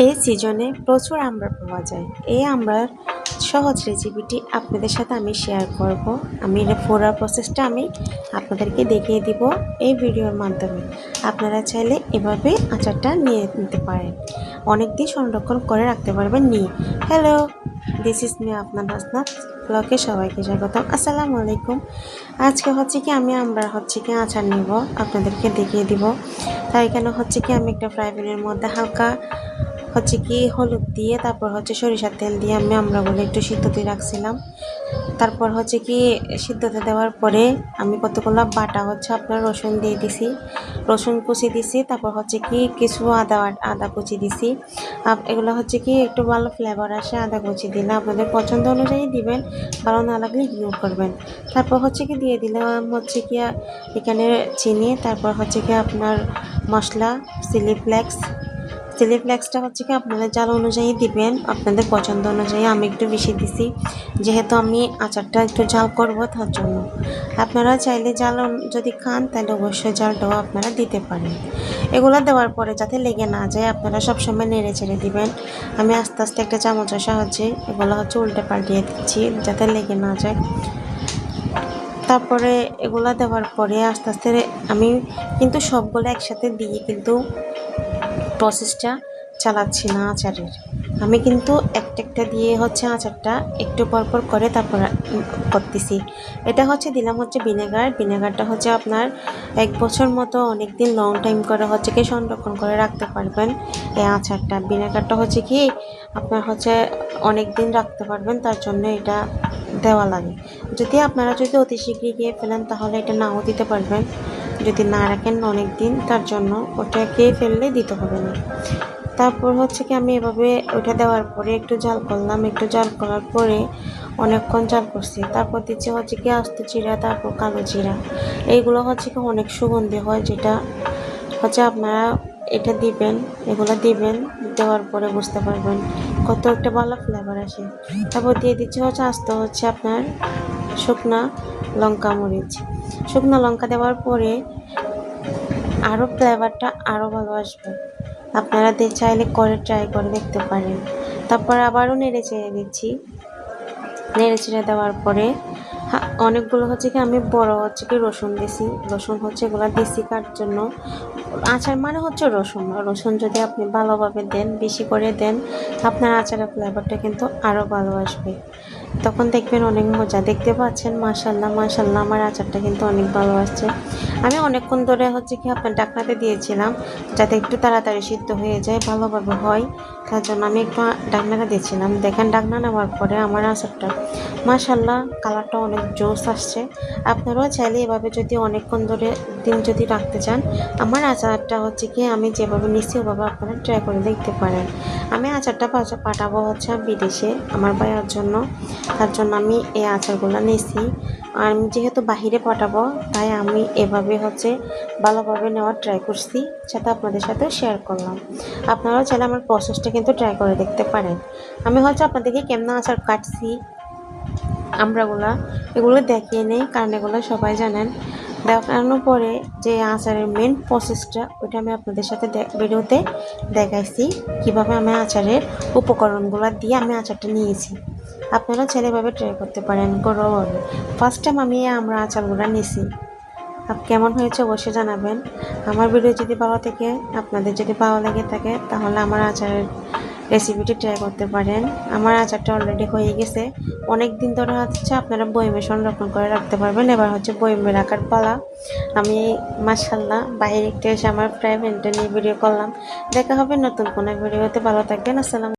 এই সিজনে প্রচুর আমড়া পাওয়া যায়। এই আমড়ার সহজ রেসিপিটি আপনাদের সাথে আমি শেয়ার করব। আমি এর পুরো প্রসেসটা আমি আপনাদেরকে দেখিয়ে দিব এই ভিডিওর মাধ্যমে। আপনারা চাইলে এভাবে আচারটা নিয়ে নিতে পারেন, অনেক দিন সংরক্ষণ করে রাখতে পারবেন নিয়ে। হ্যালো, দিস ইজ মি আপনার হাসনাত ব্লগে সবাইকে স্বাগতম। আসসালামু আলাইকুম। আজকে আমি আমরা আচার নিব, আপনাদেরকে দেখিয়ে দিব। তাই এখানে আমি একটা ফ্রাই প্যানের মধ্যে হালকা হলুদ দিয়ে তারপর সরিষার তেল দিয়ে আমি আমড়াগুলো একটু সিদ্ধতে রাখছিলাম। তারপর সিদ্ধতে দেওয়ার পরে আমি কতগুলো বাটা আপনার রসুন দিয়ে দিছি, রসুন কুচি দিছি। তারপর কিছু আদা কুচি দিছি। এগুলো একটু ভালো ফ্লেভার আসে। আদা কুচি দিলে আপনাদের পছন্দ অনুযায়ী দিবেন, ভালো না লাগলে ইগনোর করবেন। তারপর দিয়ে দিলাম এখানে চিনি। তারপর আপনার মশলা চিলি ফ্লেক্সটা আপনাদের জাল অনুযায়ী দিবেন, আপনাদের পছন্দ অনুযায়ী। আমি একটু বেশি দিছি যেহেতু আমি আচারটা একটু ঝাল করব, তার জন্য। আপনারা চাইলে জাল যদি খান তাহলে অবশ্যই জালটাও আপনারা দিতে পারেন। এগুলো দেওয়ার পরে যাতে লেগে না যায় আপনারা সবসময় নেড়ে চেড়ে দিবেন। আমি আস্তে আস্তে একটা চামচের সাহায্যে এগুলো উল্টে পাল্টিয়ে দিচ্ছি যাতে লেগে না যায়। তারপরে এগুলো দেওয়ার পরে আস্তে আস্তে আমি কিন্তু সবগুলো একসাথে দিয়ে কিন্তু প্রসেসটা চালাচ্ছি না আচারের। আমি কিন্তু একটা একটা দিয়ে আচারটা একটু পরপর করে তারপর করতেছি। এটা দিলাম ভিনেগারটা আপনার 1 বছর মতো অনেক দিন লং টাইম করে সংরক্ষণ করে রাখতে পারবেন এই আচারটা। ভিনেগারটা কি আপনার অনেক দিন রাখতে পারবেন, তার জন্য এটা দেওয়া লাগে। আপনারা যদি অতি শীঘ্রই খেয়ে ফেলেন তাহলে এটা নাও দিতে পারবেন, যদি না রাখেন অনেক দিন, তার জন্য ওটা খেয়ে ফেললে দিতে হবে না। তারপর আমি এভাবে ওটা দেওয়ার পরে একটু জাল করলাম। একটু জাল করার পরে অনেকক্ষণ জাল করছি। তারপর দিচ্ছি আস্ত জিরা, তারপর কালো জিরা। এইগুলো অনেক সুগন্ধি হয়, যেটা আপনারা এটা দিবেন, এগুলো দিবেন। দেওয়ার পরে বুঝতে পারবেন কত একটা ভালো ফ্লেভার আসে। তারপর দিয়ে দিচ্ছি আস্ত আপনার শুকনা লঙ্কা দেওয়ার পরে আরও ফ্লেভারটা আরও ভালো আসবে। আপনারা চাইলে ট্রাই করে দেখতে পারেন। তারপর আবারও নেড়ে চেড়ে দিচ্ছি। নেড়ে চেড়ে দেওয়ার পরে অনেকগুলো আমি বড় রসুন দিছি। রসুন এগুলো দিছি কার জন্য, আচার মানে রসুন যদি আপনি ভালোভাবে দেন, বেশি করে দেন, আপনার আচারের ফ্লেভারটা কিন্তু আরও ভালো আসবে। তখন দেখবেন অনেক মজা। দেখতে পাচ্ছেন মাশাল্লাহ মাশাল্লাহ আমার আচারটা কিন্তু অনেক ভালো আসছে। আমি অনেকক্ষণ ধরে আপনার ডাকনাতে দিয়েছিলাম যাতে একটু তাড়াতাড়ি সিদ্ধ হয়ে যায়, ভালোভাবে হয়, তার জন্য আমি একটু ডাকনাটা দিয়েছিলাম। দেখেন ডাকনা নেওয়ার পরে আমার আচারটা মাশাল্লাহ কালারটা অনেক জোস আসছে। আপনারাও চাইলে এভাবে যদি অনেকক্ষণ ধরে যদি রাখতে চান, আমার আচারটা আমি যেভাবে নিচ্ছি ওভাবে আপনারা ট্রাই করে দেখতে পারেন। আমি আচারটা পাঠাবো বিদেশে আমার ভাইয়ার জন্য, তার জন্য আমি এই আচারগুলো নিয়েছি। আর আমি যেহেতু বাহিরে পাঠাবো তাই আমি এভাবে ভালোভাবে নেওয়ার ট্রাই করছি, সাথে আপনাদের সাথে শেয়ার করলাম। আপনারাও চাইলে আমার প্রসেসটা কিন্তু ট্রাই করে দেখতে পারেন। আমি আপনাদেরকে কেমন আচার কাটছি এগুলো দেখিয়ে নেই, কারণ এগুলো সবাই জানেন। দেখানোর পরে যে আচারের মেন প্রসেসটা ওইটা আমি আপনাদের সাথে ভিডিওতে দেখাইছি, কিভাবে আমি আচারের উপকরণগুলো দিয়ে আমি আচারটা নিয়েছি। আপনারা ছেলেভাবে ট্রাই করতে পারেন গরমভাবে। ফার্স্ট টাইম আমি আমরা আচারগুলো নিয়েছি। কেমন হয়েছে অবশ্যই জানাবেন। আমার ভিডিও যদি আপনাদের যদি ভালো লেগে থাকে তাহলে আমার আচারের রেসিপিটি ট্রাই করতে পারেন। আমার আচারটা অলরেডি হয়ে গেছে, অনেক দিন ধরে আপনারা বয়মে সংরক্ষণ করে রাখতে পারবেন। এবার বয়মে রাখার পালা। আমি মাশাল্লাহ বাইরে একটু এসে আমার প্রাইভেটটা নিয়ে ভিডিও করলাম। দেখা হবে নতুন কোনো ভিডিওতে। ভালো থাকবেন। আসসালাম।